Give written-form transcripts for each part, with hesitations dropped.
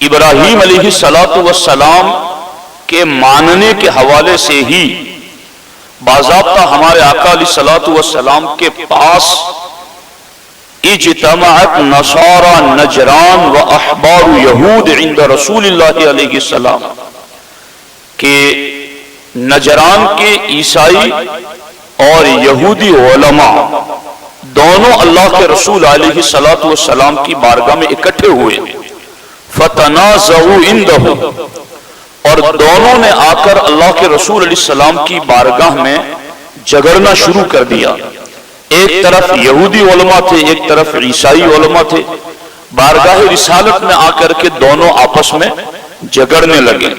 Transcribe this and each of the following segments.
ابراہیم علیہ السلام کے ماننے کے حوالے سے ہی باضابطہ ہمارے آقا علیہ السلام کے پاس اجتمعت نصارى نجران و احبار یہود عند رسول اللہ علیہ السلام کہ نجران کے عیسائی اور یہودی علماء دونوں اللہ کے رسول علیہ السلام کی بارگاہ میں اکٹھے ہوئے، فتنازعوا عنده، اور دونوں نے آ کر اللہ کے رسول علیہ السلام کی بارگاہ میں جھگڑنا شروع کر دیا۔ ایک طرف یہودی علماء تھے، ایک طرف عیسائی علماء تھے، بارگاہ رسالت میں آ کر کے دونوں آپس میں جھگڑنے لگے۔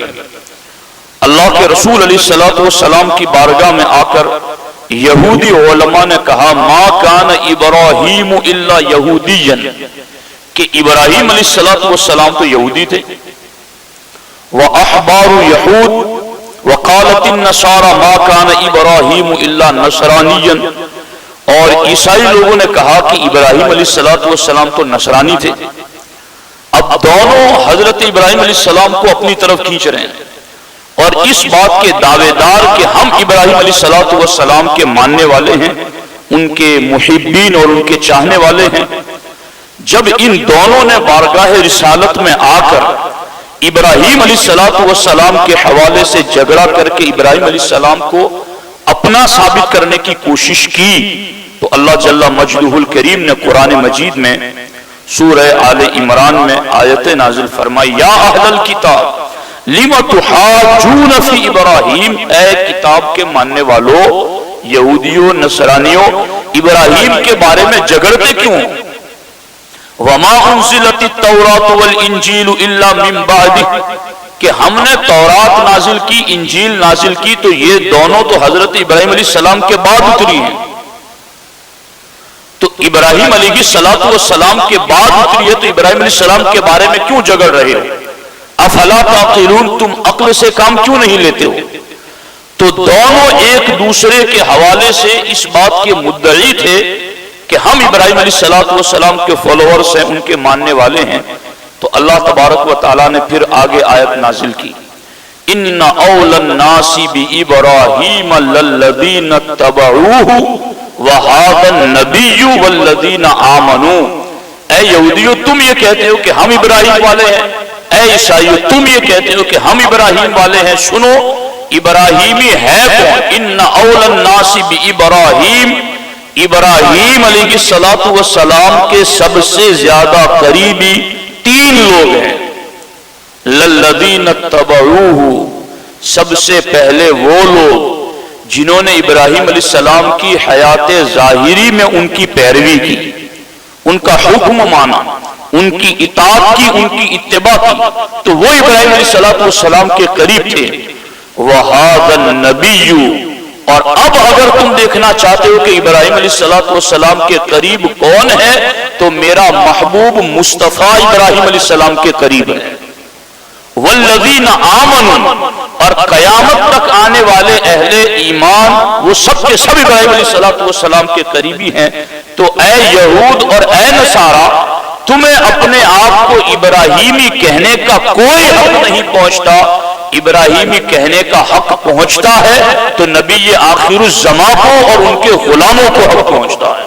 اللہ کے رسول علیہ السلام کی بارگاہ میں آ کر یہودی علماء نے کہا ما کان ابراہیم الا یہودیا، کہ ابراہیم علیہ السلام تو یہودی تھے، وَأَحْبَارُ يَحُودُ وَقَالَتِ النَّصَارَى مَا كَانَ إِبْرَاهِيمُ إِلَّا نَصْرَانِيًّا، اور عیسائی لوگوں نے کہا کہ ابراہیم علیہ السلام تو نصرانی تھے۔ اب دونوں حضرت ابراہیم علیہ السلام کو اپنی طرف کھینچ رہے ہیں اور اس بات کے دعوے دار کہ ہم ابراہیم علیہ السلام کے ماننے والے ہیں، ان کے محبین اور ان کے چاہنے والے ہیں۔ جب ان دونوں نے بارگاہ رسالت میں آ کر ابراہیم علیہ السلام کے حوالے سے جھگڑا کر کے ابراہیم علیہ السلام کو اپنا ثابت کرنے کی کوشش کی، تو اللہ جل مجدہ الکریم نے قرآن مجید میں سورہ آل عمران میں آیت نازل فرمائی، یا اہل الکتاب لم تحاجون فی ابراہیم، اے کتاب کے ماننے والوں، یہودیوں نصرانیوں، ابراہیم کے بارے میں جھگڑتے کیوں؟ وما انزلت التوراۃ والانجیل الا من بعد، کہ ہم نے تورات نازل کی، انجیل نازل کی، تو یہ دونوں تو حضرت ابراہیم علیہ السلام کے بعد اتری ہیں، تو ابراہیم علیہ السلام کے بعد اتری ہے، تو ابراہیم علیہ السلام کے بارے میں کیوں جھگڑ رہے ہو؟ افلا تعقلون، تم عقل سے کام کیوں نہیں لیتے ہو؟ تو دونوں ایک دوسرے کے حوالے سے اس بات کے مدعی تھے کہ ہم ابراہیم علیہ السلام کے فالوورز ہیں، ان کے ماننے والے ہیں۔ تو اللہ تبارک و تعالیٰ نے پھر آگے آیت نازل کی، ان اول الناس بابراہیم للذین اتبعوہ وہذا النبی والذین آمنوا، اے یہودیو تم یہ کہتے ہو کہ ہم ابراہیم والے ہیں، اے عیسائیو تم یہ کہتے ہو کہ ہم ابراہیم والے ہیں، سنو ابراہیمی ہے کون؟ ان اول الناس بابراہیم، ابراہیم علیہ السلام کے سب سے زیادہ قریبی تین لوگ ہیں، للذین اتبعوہ، سب سے پہلے وہ لوگ جنہوں نے ابراہیم علیہ السلام کی حیات ظاہری میں ان کی پیروی کی، ان کا حکم مانا، ان کی اطاعت کی، ان کی اتباع کی، تو وہ ابراہیم علیہ السلام کے قریب تھے۔ وَهَذَا النَّبِيُّ، اور اب اگر تم دیکھنا چاہتے ہو کہ ابراہیم علیہ السلام کے قریب کون ہے، تو میرا محبوب مصطفیٰ ابراہیم علیہ السلام کے قریب ہے۔ والذین آمنوا، اور قیامت تک آنے والے اہل ایمان وہ سب کے سب ابراہیم علیہ السلام کے قریبی ہیں۔ تو اے یہود اور اے نصارہ، تمہیں اپنے آپ کو ابراہیمی کہنے کا کوئی حق نہیں پہنچتا، ابراہیمی کہنے کا حق پہنچتا ہے تو نبی آخر الزمان کو اور ان کے غلاموں کو حق پہنچتا ہے۔